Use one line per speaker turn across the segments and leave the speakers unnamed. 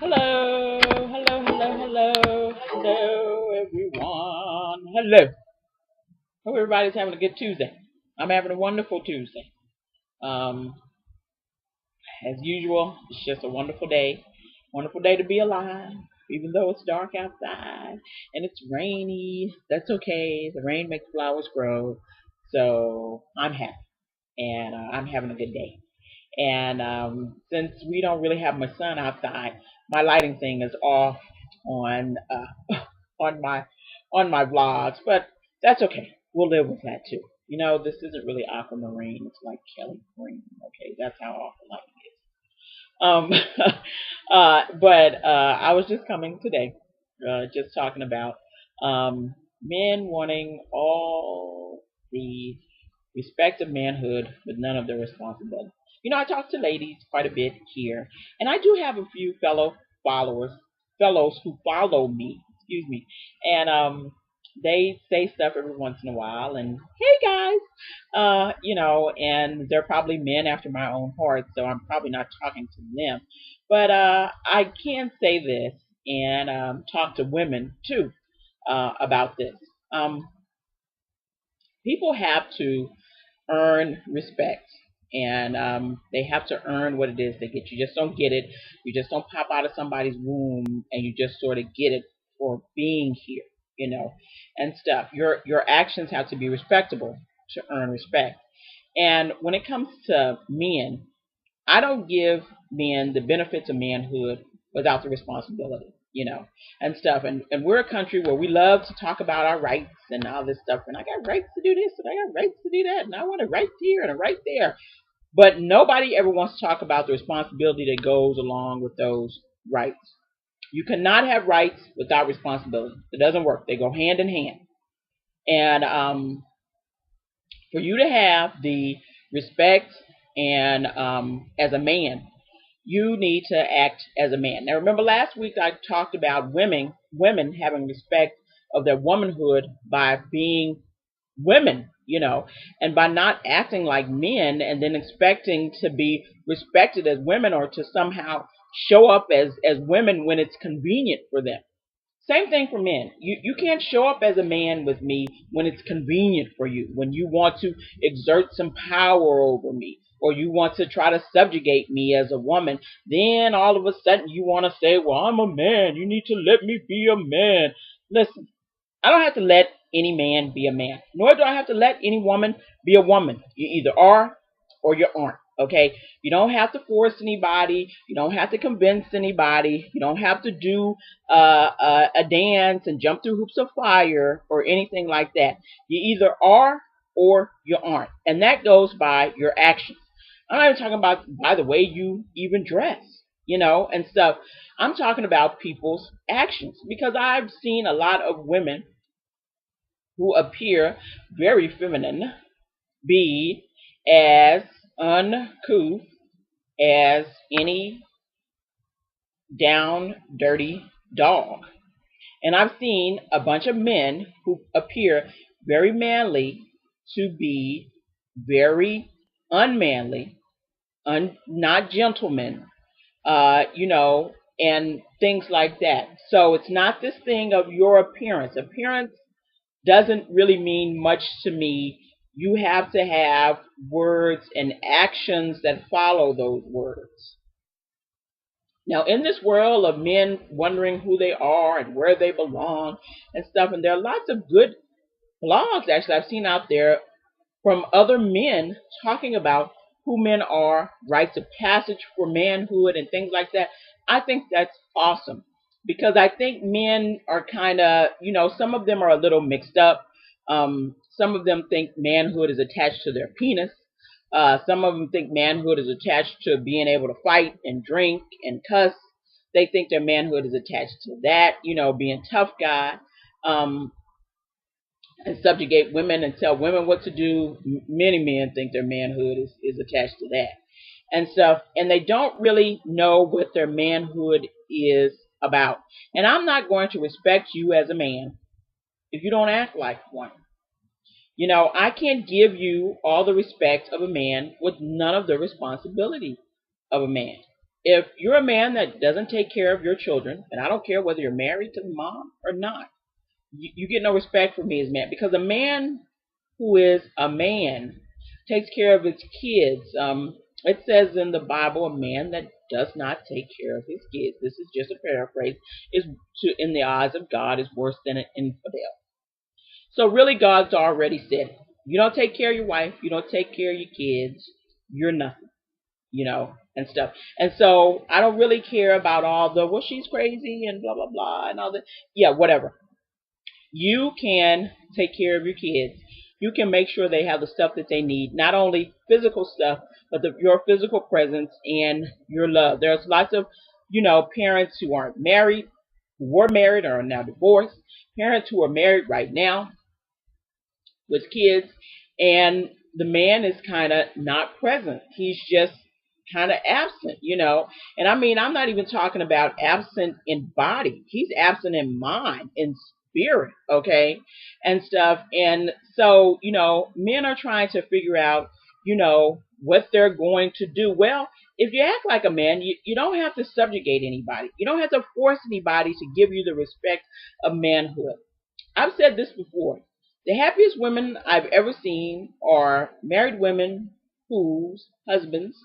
Hello, hello, everyone. Hello. Hope everybody's having a good Tuesday. I'm having a wonderful Tuesday. Um, as usual, it's just a wonderful day to be alive. Even though it's dark outside and it's rainy, that's okay. The rain makes flowers grow, so I'm happy and I'm having a good day. And since we don't really have my sun outside, my lighting thing is off on on my on my vlogs, but that's okay. We'll live with that too. You know, this isn't really aquamarine. It's like Kelly green. Okay, that's how off the lighting is. But I was just coming today, just talking about men wanting all the respect of manhood with none of the responsibility. You know, I talk to ladies quite a bit here, and I do have a few followers, fellows who follow me, excuse me, and they say stuff every once in a while, and hey guys, and they're probably men after my own heart, so I'm probably not talking to them, but I can say this and talk to women too about this. Um, People have to earn respect. And they have to earn what it is they get. You just don't get it. You just don't pop out of somebody's womb and you just sort of get it for being here, and stuff. Your actions have to be respectable to earn respect. And when it comes to men, I don't give men the benefits of manhood without the responsibility, and stuff. And we're a country where we love to talk about our rights and all this stuff. And I got rights to do this and I got rights to do that. And I want a right here and a right there. But nobody ever wants to talk about the responsibility that goes along with those rights. You cannot have rights without responsibility. It doesn't work. They go hand in hand. And for you to have the respect and as a man, you need to act as a man. Now, remember last week I talked about women having respect of their womanhood by being women, and by not acting like men and then expecting to be respected as women or to somehow show up as women when it's convenient for them. Same thing for men. You can't show up as a man with me when it's convenient for you, when you want to exert some power over me, or you want to try to subjugate me as a woman. Then all of a sudden you want to say, well, I'm a man. You need to let me be a man. Listen, I don't have to let any man be a man, nor do I have to let any woman be a woman. You either are or you aren't. Okay? You don't have to force anybody. You don't have to convince anybody. You don't have to do a dance and jump through hoops of fire or anything like that. You either are or you aren't. And that goes by your actions. I'm not even talking about by the way you even dress, and stuff. I'm talking about people's actions because I've seen a lot of women who appear very feminine be as uncouth as any down dirty dog. And I've seen a bunch of men who appear very manly to be very unmanly, not gentlemen, and things like that. So it's not this thing of your appearance. Appearance doesn't really mean much to me. You have to have words and actions that follow those words. Now, in this world of men wondering who they are and where they belong and stuff, and there are lots of good blogs actually I've seen out there from other men talking about who men are, rites of passage for manhood and things like that. I think that's awesome because I think men are kind of, some of them are a little mixed up. Some of them think manhood is attached to their penis. Some of them think manhood is attached to being able to fight and drink and cuss. They think their manhood is attached to that, being a tough guy. And subjugate women and tell women what to do. Many men think their manhood is attached to that and stuff. And they don't really know what their manhood is about. And I'm not going to respect you as a man if you don't act like one. I can't give you all the respect of a man with none of the responsibility of a man. If you're a man that doesn't take care of your children, and I don't care whether you're married to the mom or not, you get no respect from me as a man, because a man who is a man takes care of his kids. It says in the Bible, a man that does not take care of his kids, this is just a paraphrase, is in the eyes of God is worse than an infidel. So really, God's already said it. You don't take care of your wife, you don't take care of your kids, you're nothing, and stuff. And so I don't really care about all the, well, she's crazy and blah, blah, blah, and all that. Yeah, whatever. You can take care of your kids. You can make sure they have the stuff that they need, not only physical stuff, but your physical presence and your love. There's lots of, parents who aren't married, who were married or are now divorced, parents who are married right now with kids, and the man is kind of not present. He's just kind of absent, And I mean, I'm not even talking about absent in body. He's absent in mind, in spirit, okay, and stuff. And so, men are trying to figure out, what they're going to do. Well, if you act like a man, you don't have to subjugate anybody. You don't have to force anybody to give you the respect of manhood. I've said this before. The happiest women I've ever seen are married women whose husbands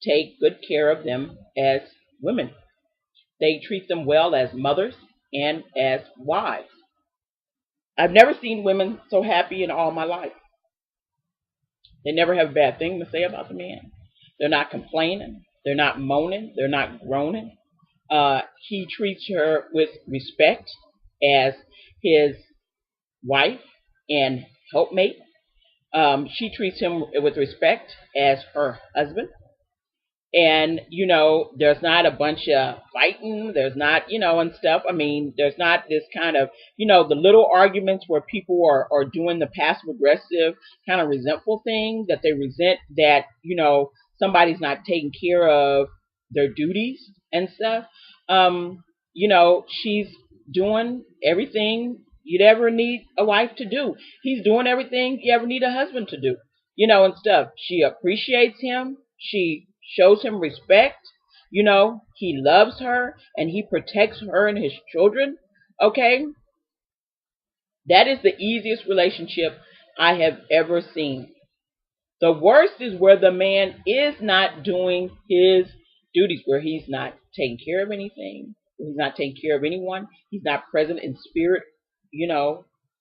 take good care of them as women. They treat them well as mothers and as wives. I've never seen women so happy in all my life. They never have a bad thing to say about the man. They're not complaining. They're not moaning. They're not groaning. He treats her with respect as his wife and helpmate. She treats him with respect as her husband. And, there's not a bunch of fighting. There's not, and stuff. I mean, there's not this kind of, the little arguments where people are doing the passive aggressive kind of resentful thing, that they resent that, somebody's not taking care of their duties and stuff. She's doing everything you'd ever need a wife to do. He's doing everything you ever need a husband to do, and stuff. She appreciates him. She shows him respect. He loves her and he protects her and his children. Okay? That is the easiest relationship I have ever seen. The worst is where the man is not doing his duties, where he's not taking care of anything, where he's not taking care of anyone, he's not present in spirit,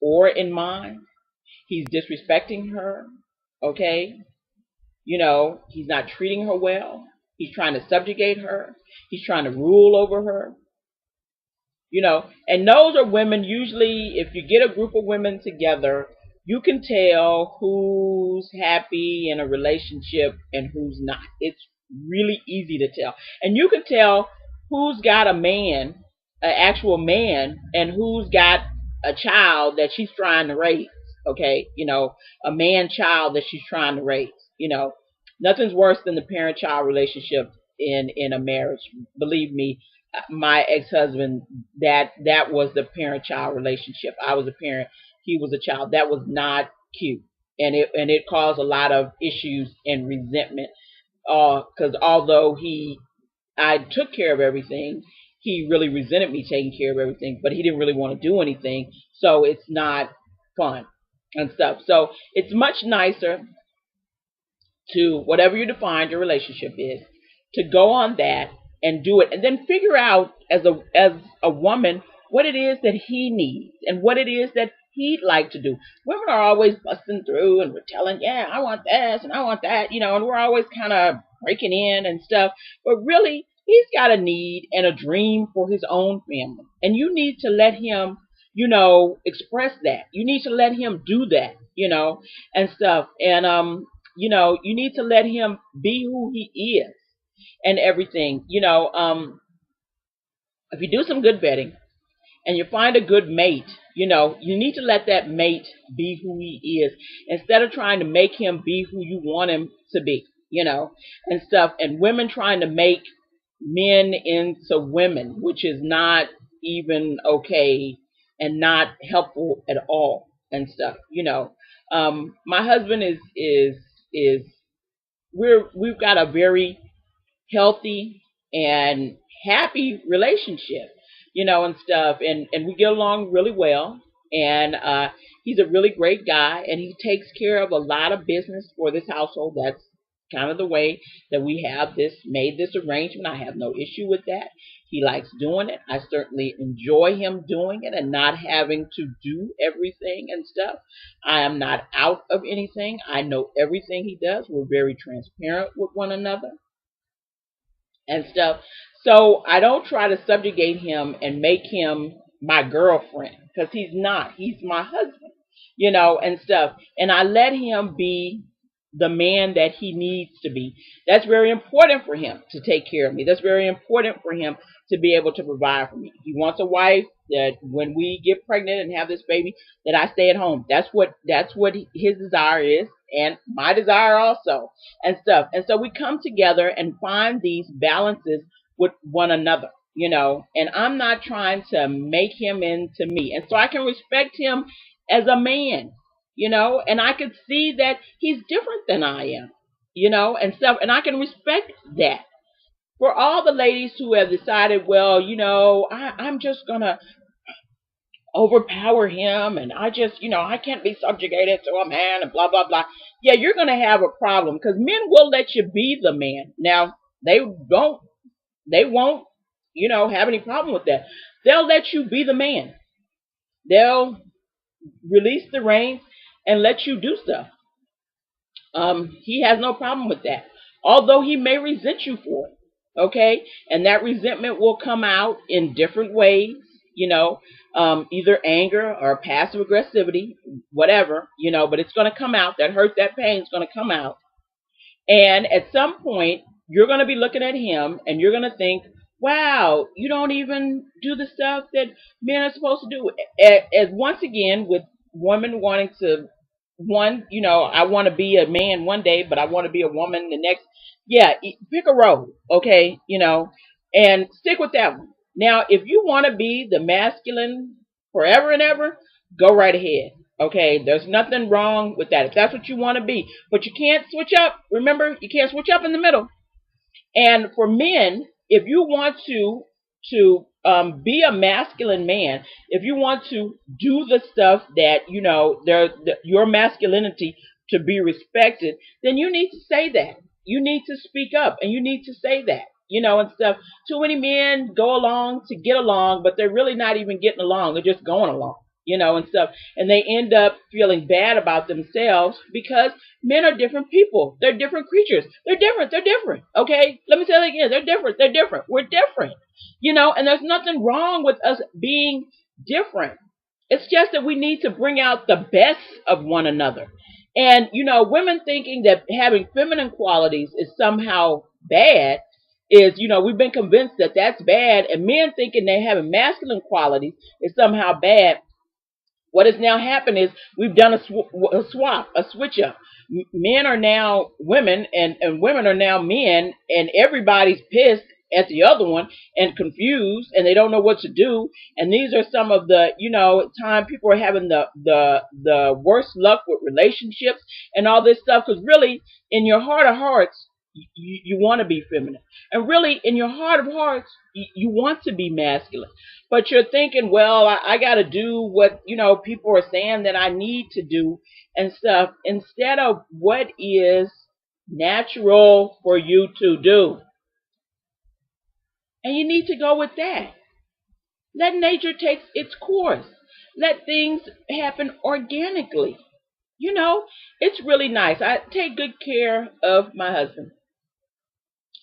or in mind. He's disrespecting her. Okay? He's not treating her well. He's trying to subjugate her. He's trying to rule over her. And those are women, usually, if you get a group of women together, you can tell who's happy in a relationship and who's not. It's really easy to tell. And you can tell who's got a man, an actual man, and who's got a child that she's trying to raise. Okay? A man-child that she's trying to raise. Nothing's worse than the parent-child relationship in a marriage. Believe me, my ex-husband, that was the parent-child relationship. I was a parent, he was a child. That was not cute, and it caused a lot of issues and resentment. Because although I took care of everything, he really resented me taking care of everything, but he didn't really want to do anything. So it's not fun and stuff. So it's much nicer to, whatever you define your relationship is, to go on that and do it, and then figure out as a woman what it is that he needs and what it is that he'd like to do. Women are always busting through and we're telling, yeah, I want this and I want that, and we're always kind of breaking in and stuff. But really, he's got a need and a dream for his own family, and you need to let him, express that. You need to let him do that, and stuff. And you need to let him be who he is and everything. If you do some good vetting and you find a good mate, you need to let that mate be who he is instead of trying to make him be who you want him to be, and stuff. And women trying to make men into women, which is not even okay and not helpful at all and stuff. My husband is we've got a very healthy and happy relationship, and stuff. And we get along really well. And he's a really great guy, and he takes care of a lot of business for this household. That's kind of the way that we have made this arrangement. I have no issue with that. He likes doing it. I certainly enjoy him doing it and not having to do everything and stuff. I am not out of anything. I know everything he does. We're very transparent with one another and stuff. So I don't try to subjugate him and make him my girlfriend, because he's not. He's my husband, and stuff. And I let him be the man that he needs to be. That's very important for him to take care of me. That's very important for him to be able to provide for me. He wants a wife that when we get pregnant and have this baby, that I stay at home. That's what his desire is, and my desire also, and stuff. And so we come together and find these balances with one another, and I'm not trying to make him into me. And so I can respect him as a man, and I could see that he's different than I am, and stuff, and I can respect that. For all the ladies who have decided, well, I'm just gonna overpower him, and I just, I can't be subjugated to a man, and blah blah blah. Yeah, you're gonna have a problem, because men will let you be the man. Now they won't, have any problem with that. They'll let you be the man. They'll release the reins and let you do stuff. He has no problem with that, although he may resent you for it. Okay, and that resentment will come out in different ways. Either anger or passive aggressivity, whatever. But it's going to come out. That hurt, that pain is going to come out. And at some point, you're going to be looking at him and you're going to think, wow, you don't even do the stuff that men are supposed to do. As once again, with women wanting to, I want to be a man one day, but I want to be a woman the next. Yeah, pick a road, okay, and stick with that one. Now, if you want to be the masculine forever and ever, go right ahead. Okay, there's nothing wrong with that if that's what you want to be. But you can't switch up. Remember, you can't switch up in the middle. And for men, if you want to be a masculine man, if you want to do the stuff that your masculinity to be respected, then you need to say that. You need to speak up, and you need to say that, and stuff. Too many men go along to get along, but they're really not even getting along. They're just going along, and stuff. And they end up feeling bad about themselves because men are different people. They're different creatures. They're different. They're different. Okay? Let me say that again. They're different. They're different. We're different. And there's nothing wrong with us being different. It's just that we need to bring out the best of one another. And, women thinking that having feminine qualities is somehow bad is, we've been convinced that that's bad. And men thinking they having masculine qualities is somehow bad. What has now happened is we've done a swap, a switch up. Men are now women, and women are now men, and everybody's pissed at the other one and confused, and they don't know what to do. And these are some of the, time people are having the worst luck with relationships and all this stuff, because really, in your heart of hearts, you want to be feminine. And really, in your heart of hearts, you want to be masculine. But you're thinking, well, I got to do what, people are saying that I need to do and stuff, instead of what is natural for you to do. And you need to go with that. Let nature take its course. Let things happen organically. It's really nice. I take good care of my husband.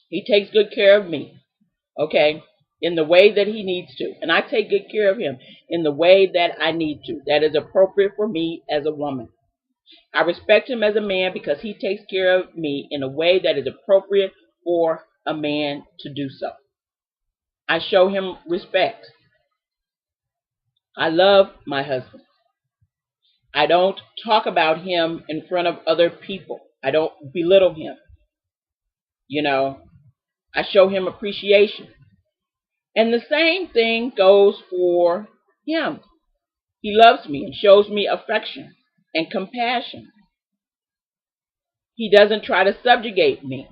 He takes good care of me, okay, in the way that he needs to. And I take good care of him in the way that I need to, that is appropriate for me as a woman. I respect him as a man because he takes care of me in a way that is appropriate for a man to do so. I show him respect. I love my husband. I don't talk about him in front of other people. I don't belittle him. I show him appreciation. And the same thing goes for him. He loves me and shows me affection and compassion. He doesn't try to subjugate me.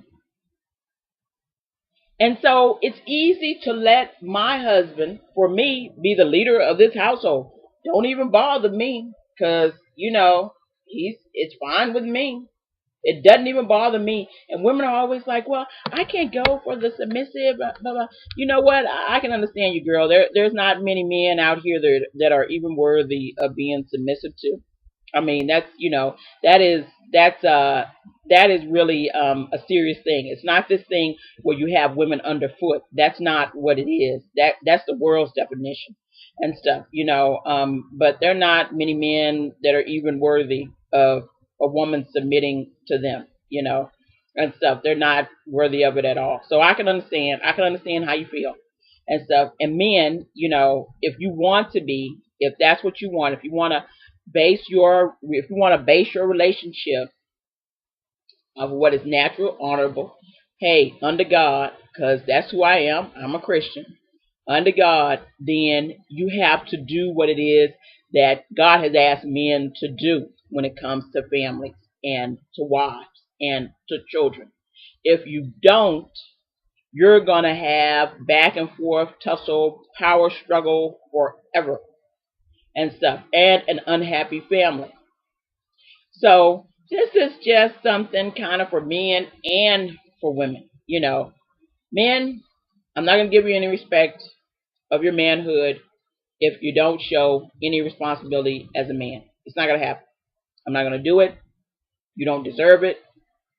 And so it's easy to let my husband, for me, be the leader of this household. Don't even bother me, because, it's fine with me. It doesn't even bother me. And women are always like, well, I can't go for the submissive, blah, blah, blah. You know what? I can understand you, girl. There's not many men out here that are even worthy of being submissive to. I mean, that is that's that is really a serious thing. It's not this thing where you have women underfoot. That's not what it is. That's the world's definition and stuff, but there are not many men that are even worthy of a woman submitting to them, and stuff. They're not worthy of it at all. So I can understand. I can understand how you feel and stuff. And men, if you want to be, if that's what you want, if you want to base your relationship of what is natural, honorable, hey, under God, because that's who I am. I'm a Christian. Under God, then you have to do what it is that God has asked men to do when it comes to families and to wives and to children. If you don't, you're going to have back and forth, tussle, power struggle forever and stuff, and an unhappy family. So this is just something kind of for men and for women. Men, I'm not going to give you any respect of your manhood if you don't show any responsibility as a man. It's not going to happen. I'm not going to do it. You don't deserve it.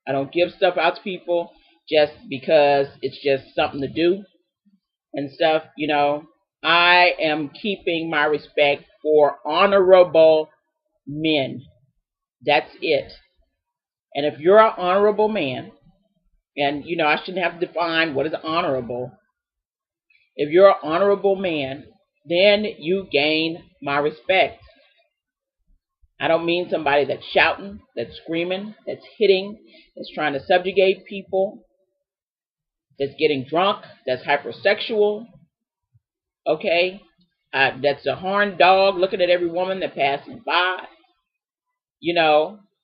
I don't give stuff out to people just because it's just something to do and stuff. I am keeping my respect for honorable men. That's it. And if you're an honorable man, and I shouldn't have to define what is honorable. If you're an honorable man, then you gain my respect. I don't mean somebody that's shouting, that's screaming, that's hitting, that's trying to subjugate people, that's getting drunk, that's hypersexual, okay? That's a horned dog looking at every woman that passes by,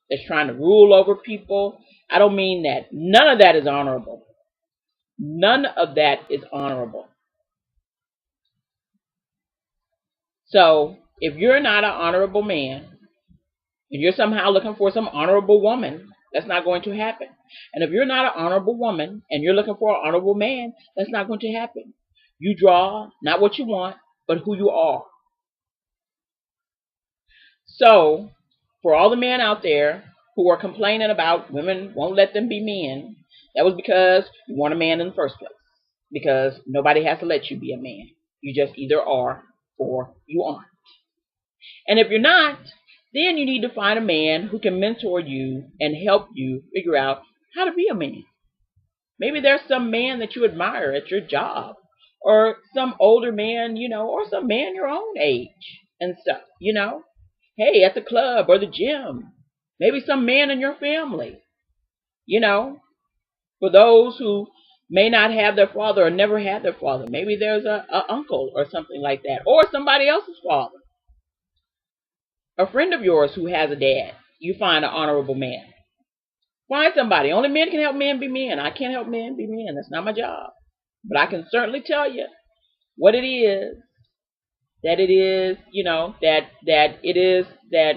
that's trying to rule over people. I don't mean that. None of that is honorable. None of that is honorable. So if you're not an honorable man, and you're somehow looking for some honorable woman, that's not going to happen. And if you're not an honorable woman, and you're looking for an honorable man, that's not going to happen. You draw not what you want, but who you are. So, for all the men out there who are complaining about women won't let them be men, that was because you weren't a man in the first place. Because nobody has to let you be a man. You just either are or you aren't. And if you're not, then you need to find a man who can mentor you and help you figure out how to be a man. Maybe there's some man that you admire at your job, or some older man, or some man your own age and stuff, Hey, at the club or the gym. Maybe some man in your family, For those who may not have their father or never had their father, maybe there's a uncle or something like that, or somebody else's father. A friend of yours who has a dad, you find an honorable man. Find somebody. Only men can help men be men. I can't help men be men. That's not my job. But I can certainly tell you what it is, that it is, that it is that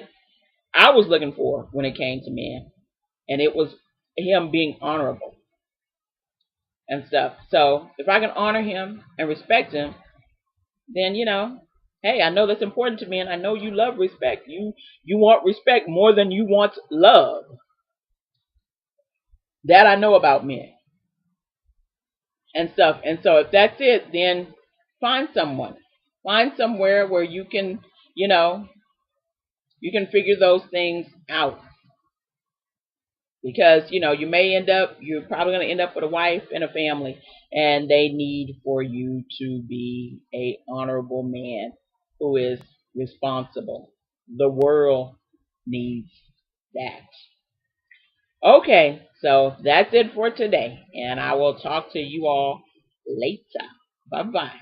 I was looking for when it came to men. And it was him being honorable and stuff. So if I can honor him and respect him, then, hey, I know that's important to me, and I know you love respect. You want respect more than you want love. That I know about men and stuff. And so if that's it, then find someone. Find somewhere where you can, you can figure those things out. Because, you're probably going to end up with a wife and a family, and they need for you to be a honorable man who is responsible. The world needs that. Okay, so that's it for today, and I will talk to you all later. Bye-bye.